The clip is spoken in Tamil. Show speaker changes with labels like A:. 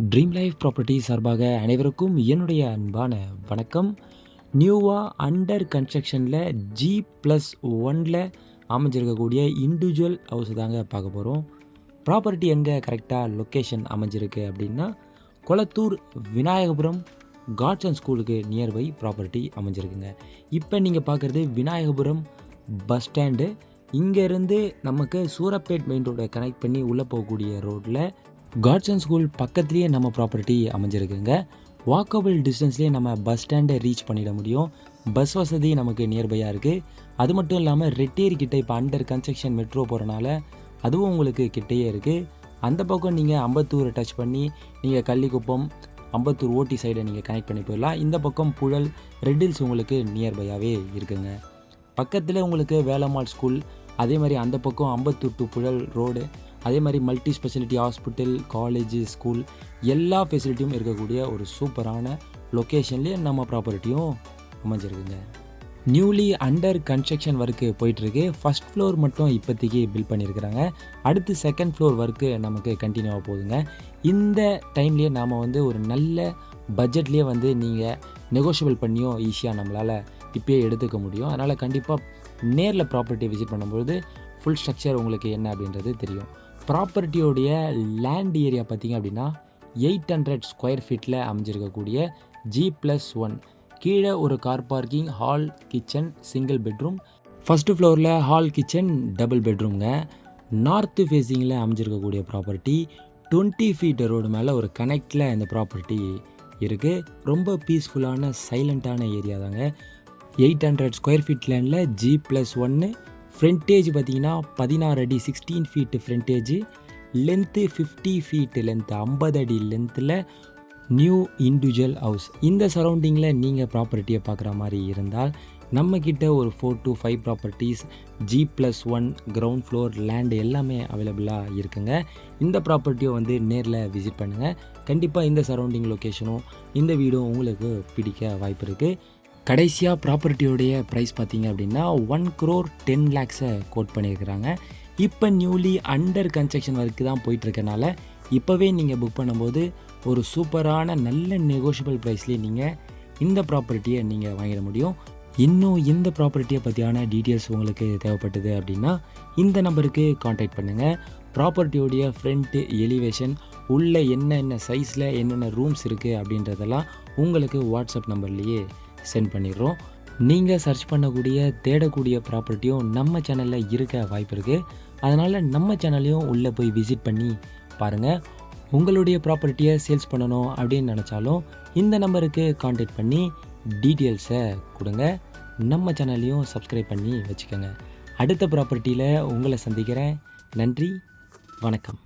A: ட்ரீம் லைஃப் ப்ராப்பர்ட்டி சார்பாக அனைவருக்கும் என்னுடைய அன்பான வணக்கம். நியூவாக அண்டர் கன்ஸ்ட்ரக்ஷனில் G+1 அமைஞ்சிருக்கக்கூடிய இண்டிவிஜுவல் ஹவுஸ் தாங்க பார்க்க போகிறோம். ப்ராப்பர்ட்டி எங்கே கரெக்டாக லொக்கேஷன் அமைஞ்சிருக்கு அப்படின்னா கொளத்தூர் விநாயகபுரம் காட்ஸ் அண்ட் ஸ்கூலுக்கு நியர்பை ப்ராப்பர்ட்டி அமைஞ்சிருக்குங்க. இப்போ நீங்கள் பார்க்குறது விநாயகபுரம் பஸ் ஸ்டாண்டு. இங்கேருந்து நமக்கு சூரப்பேட் மெயின் ரோடை கனெக்ட் பண்ணி உள்ளே போகக்கூடிய ரோட்டில் காட்ஸ் அண்ட் ஸ்கூல் பக்கத்துலேயே நம்ம ப்ராப்பர்ட்டி அமைஞ்சிருக்குங்க. வாக்கபிள் டிஸ்டன்ஸ்லேயே நம்ம பஸ் ஸ்டாண்டை ரீச் பண்ணிட முடியும். பஸ் வசதி நமக்கு நியர்பையாக இருக்குது. அது மட்டும் இல்லாமல் ரெட்டேரி கிட்டே இப்போ அண்டர் கன்ஸ்ட்ரக்ஷன் மெட்ரோ போகிறனால அதுவும் உங்களுக்கு கிட்டேயே இருக்குது. அந்த பக்கம் நீங்கள் அம்பத்தூரை டச் பண்ணி நீங்கள் கள்ளிக்குப்பம் அம்பத்தூர் ஓட்டி சைடை நீங்கள் கனெக்ட் பண்ணி போயிடலாம். இந்த பக்கம் புழல் ரெட்டில்ஸ் உங்களுக்கு நியர்பையாகவே இருக்குங்க. பக்கத்தில் உங்களுக்கு வேலம்மாள் ஸ்கூல், அதே மாதிரி அந்த பக்கம் அம்பத்தூர் டு புழல் ரோடு, அதே மாதிரி multi speciality hospital, college, school எல்லா ஃபெசிலிட்டியும் இருக்கக்கூடிய ஒரு சூப்பரான லொக்கேஷன்லேயே நம்ம ப்ராப்பர்ட்டியும் அமைஞ்சிருக்குங்க. நியூலி அண்டர் கன்ஸ்ட்ரக்ஷன் ஒர்க்கு போயிட்டுருக்கு. ஃபஸ்ட் ஃப்ளோர் மட்டும் இப்போதைக்கு பில்ட் பண்ணியிருக்கிறாங்க. அடுத்து செகண்ட் ஃப்ளோர் ஒர்க்கு நமக்கு கண்டினியூவாக போகுதுங்க. இந்த டைம்லேயே நாம் ஒரு நல்ல பட்ஜெட்லேயே நீங்கள் நெகோஷியபிள் பண்ணியும் ஈஸியாக நம்மளால் இப்போயே எடுத்துக்க முடியும். அதனால் கண்டிப்பாக நேரில் ப்ராப்பர்ட்டி விசிட் பண்ணும்போது ஃபுல் ஸ்ட்ரக்சர் உங்களுக்கு என்ன அப்படின்றது தெரியும். ப்ராப்பர்ட்டியோடைய லேண்ட் ஏரியா பார்த்திங்க அப்படின்னா 800 ஸ்கொயர் ஃபீட்டில் அமைஞ்சிருக்கக்கூடிய G+1. கீழே ஒரு car parking, hall, kitchen, single bedroom. First ஃப்ளோரில் ஹால், கிச்சன், டபுள் பெட்ரூம்ங்க. நார்த்து ஃபேஸிங்கில் அமைஞ்சிருக்கக்கூடிய ப்ராப்பர்ட்டி 20 ஃபீட் ரோடு மேலே ஒரு கனெக்டில் இந்த ப்ராப்பர்ட்டி இருக்குது. ரொம்ப பீஸ்ஃபுல்லான சைலண்ட்டான ஏரியா தாங்க. 800 ஸ்கொயர் ஃபீட் லேண்டில் G+1. ஃப்ரண்டேஜ் பார்த்திங்கன்னா 16 அடி 16 feet frontage, length 50 feet length 50 அடி லென்த்தில் நியூ இண்டிவிஜுவல் ஹவுஸ். இந்த சரௌண்டிங்கில் நீங்கள் ப்ராப்பர்ட்டியை பார்க்குற மாதிரி இருந்தால் நம்மக்கிட்ட ஒரு 4 to 5 properties G+1 ground floor land எல்லாமே அவைலபிளாக இருக்குங்க. இந்த ப்ராப்பர்ட்டியை நேரில் விசிட் பண்ணுங்கள். கண்டிப்பாக இந்த சரௌண்டிங் லொக்கேஷனும் இந்த வீடும் உங்களுக்கு பிடிக்க வாய்ப்பு இருக்குது. கடைசியாக ப்ராப்பர்ட்டியோடைய ப்ரைஸ் பார்த்திங்க அப்படின்னா 1,10,00,000 கோட் பண்ணியிருக்கிறாங்க. இப்போ நியூலி அண்டர் கன்ஸ்ட்ரக்ஷன் ஒர்க்கு தான் போயிட்டுருக்கனால இப்போவே நீங்கள் புக் பண்ணும்போது ஒரு சூப்பரான நல்ல நெகோஷியபிள் ப்ரைஸ்லேயே நீங்கள் இந்த ப்ராப்பர்ட்டியை நீங்கள் வாங்கிட முடியும். இன்னும் இந்த ப்ராப்பர்ட்டியை பற்றியான டீட்டெயில்ஸ் உங்களுக்கு தேவைப்பட்டது அப்படின்னா இந்த நம்பருக்கு காண்டாக்ட் பண்ணுங்கள். ப்ராப்பர்ட்டியோடைய ஃப்ரண்ட்டு எலிவேஷன், உள்ளே என்னென்ன சைஸில் என்னென்ன ரூம்ஸ் இருக்குது அப்படின்றதெல்லாம் உங்களுக்கு வாட்ஸ்அப் நம்பர்லேயே சென்ட் பண்ணிடுறோம். நீங்கள் சர்ச் பண்ணக்கூடிய தேடக்கூடிய ப்ராப்பர்ட்டியும் நம்ம சேனலில் இருக்க வாய்ப்பு இருக்குது. அதனால் நம்ம சேனலையும் உள்ளே போய் விசிட் பண்ணி பாருங்கள். உங்களுடைய ப்ராப்பர்ட்டியை சேல்ஸ் பண்ணணும் அப்படின்னு நினச்சாலும் இந்த நம்பருக்கு காண்டாக்ட் பண்ணி டீட்டெயில்ஸை கொடுங்க. நம்ம சேனலையும் சப்ஸ்கிரைப் பண்ணி வச்சுக்கோங்க. அடுத்த ப்ராப்பர்ட்டியில் உங்களை சந்திக்கிறேன். நன்றி, வணக்கம்.